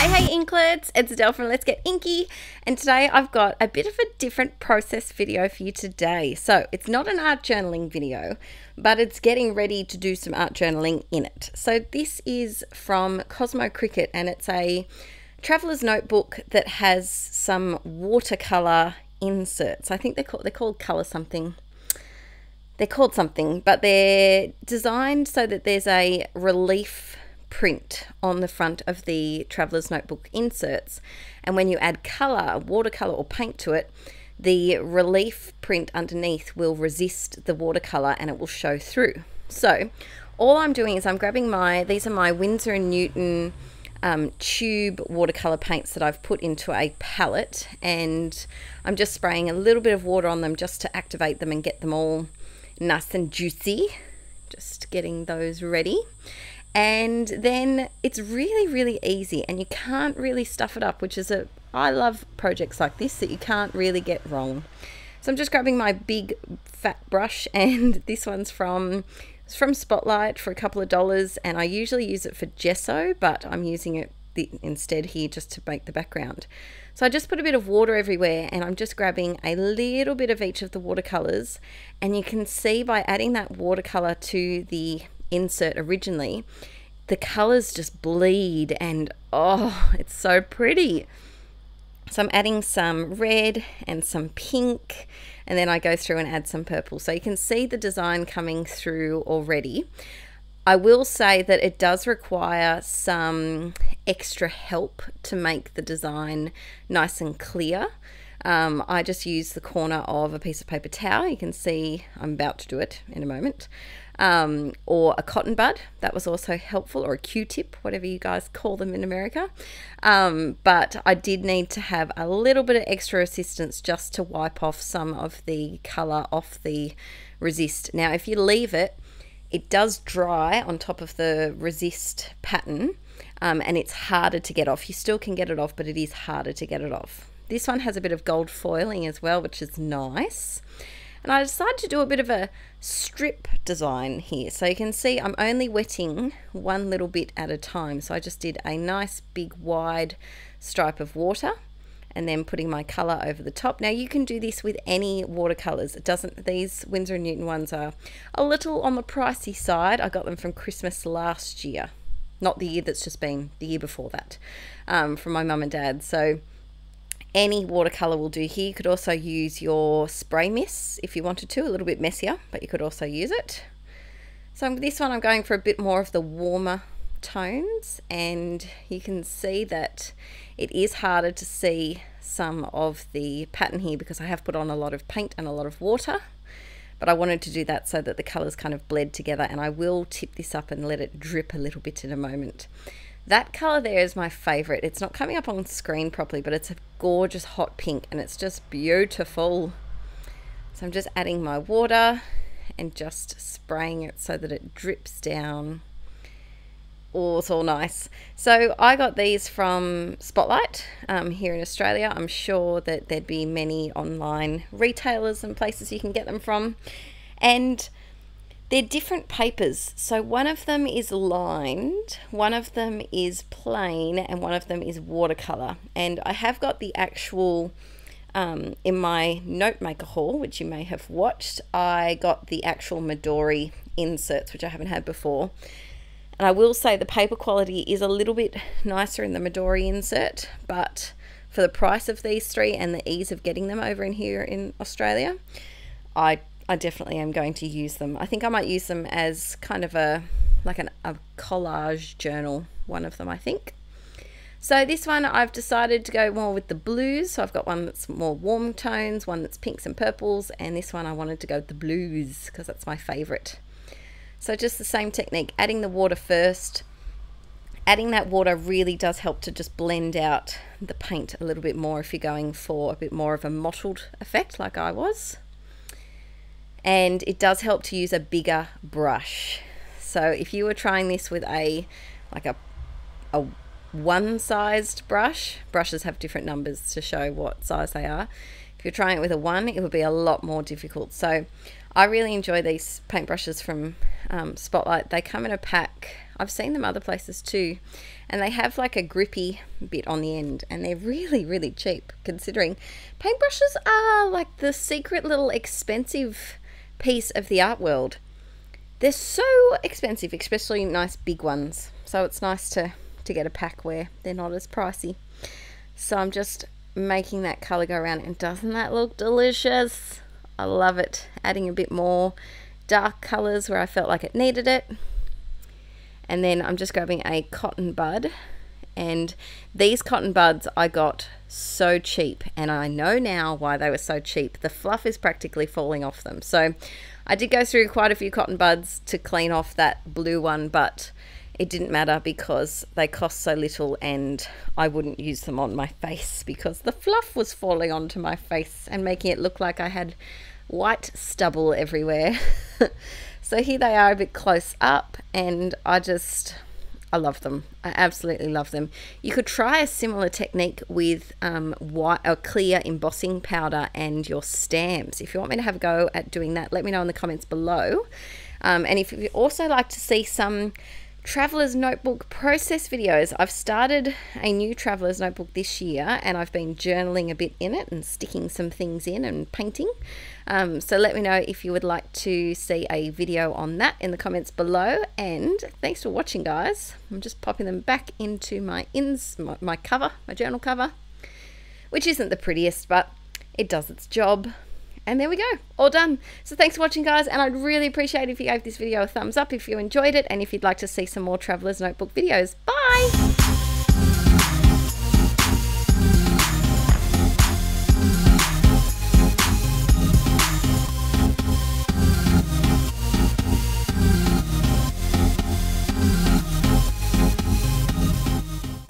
Hey inklets, it's Adele from Let's Get Inkie, and today I've got a bit of a different process video for you today. So it's not an art journaling video, but it's getting ready to do some art journaling in it. So this is from Cosmo Cricut, and it's a traveler's notebook that has some watercolor inserts. I think they're called color something. They're called something, but they're designed so that there's a relief print on the front of the traveler's notebook inserts, and when you add color, watercolor or paint to it, the relief print underneath will resist the watercolor and it will show through. So all I'm doing is I'm grabbing these are my Winsor & Newton tube watercolor paints that I've put into a palette, and I'm just spraying a little bit of water on them just to activate them and get them all nice and juicy, just getting those ready. And then it's really easy, and you can't really stuff it up, which is I love projects like this that you can't really get wrong. So I'm just grabbing my big fat brush, and this one's from Spotlight for a couple of dollars, and I usually use it for gesso, but I'm using it instead here just to make the background. So I just put a bit of water everywhere, and I'm just grabbing a little bit of each of the watercolors, and you can see by adding that watercolor to the insert originally, the colors just bleed, and oh, it's so pretty. So I'm adding some red and some pink, and then I go through and add some purple, so you can see the design coming through already. I will say that it does require some extra help to make the design nice and clear. I just use the corner of a piece of paper towel. You can see I'm about to do it in a moment. Or a cotton bud, that was also helpful, or a Q-tip, whatever you guys call them in America. But I did need to have a little bit of extra assistance just to wipe off some of the color off the resist. Now if you leave it, it does dry on top of the resist pattern, and it's harder to get off. You still can get it off, but it is harder to get it off. This one has a bit of gold foiling as well, which is nice. And I decided to do a bit of a strip design here. So you can see I'm only wetting one little bit at a time. So I just did a nice big wide stripe of water, and then putting my color over the top. Now you can do this with any watercolors. These Winsor & Newton ones are a little on the pricey side. I got them from Christmas last year. Not the year that's just been, the year before that, from my mum and dad. So any watercolor will do here. You could also use your spray mist if you wanted to, a little bit messier, but you could also use it. So this one I'm going for a bit more of the warmer tones, and you can see that it is harder to see some of the pattern here because I have put on a lot of paint and a lot of water, but I wanted to do that so that the colors kind of bled together, and I will tip this up and let it drip a little bit in a moment. That color there is my favorite. It's not coming up on screen properly, but it's a gorgeous hot pink, and it's just beautiful. So I'm just adding my water and just spraying it so that it drips down. Oh, it's all nice. So I got these from Spotlight here in Australia. I'm sure that there'd be many online retailers and places you can get them from. And they're different papers. So one of them is lined, one of them is plain, and one of them is watercolor. And I have got the actual, in my note maker haul, which you may have watched, I got the actual Midori inserts, which I haven't had before. And I will say the paper quality is a little bit nicer in the Midori insert, but for the price of these three and the ease of getting them over in here in Australia, I definitely am going to use them. I think I might use them as kind of a collage journal, one of them I think. So this one I've decided to go more with the blues. So I've got one that's more warm tones, one that's pinks and purples, and this one I wanted to go with the blues because that's my favorite. So just the same technique, adding the water first. Adding that water really does help to just blend out the paint a little bit more if you're going for a bit more of a mottled effect like I was. And it does help to use a bigger brush. So if you were trying this with a one-sized brush, brushes have different numbers to show what size they are. If you're trying it with a 1, it would be a lot more difficult. So I really enjoy these paintbrushes from Spotlight. They come in a pack. I've seen them other places too, and they have like a grippy bit on the end, and they're really, really cheap considering paintbrushes are like the secret little expensive piece of the art world. They're so expensive, especially nice big ones, so it's nice to get a pack where they're not as pricey. So I'm just making that color go around, and doesn't that look delicious? I love it. Adding a bit more dark colors where I felt like it needed it. And then I'm just grabbing a cotton bud, and these cotton buds I got so cheap, and I know now why they were so cheap. The fluff is practically falling off them. So I did go through quite a few cotton buds to clean off that blue one, but it didn't matter because they cost so little, and I wouldn't use them on my face because the fluff was falling onto my face and making it look like I had white stubble everywhere. So here they are a bit close up, and I love them. I absolutely love them. You could try a similar technique with white or clear embossing powder and your stamps. If you want me to have a go at doing that, let me know in the comments below. And if you also like to see some traveler's notebook process videos, I've started a new traveler's notebook this year, and I've been journaling a bit in it and sticking some things in and painting. So let me know if you would like to see a video on that in the comments below. And thanks for watching, guys. I'm just popping them back into my cover, my journal cover, which isn't the prettiest, but it does its job. And there we go, all done. So thanks for watching, guys, and I'd really appreciate it if you gave this video a thumbs up if you enjoyed it, and if you'd like to see some more Traveler's Notebook videos. Bye!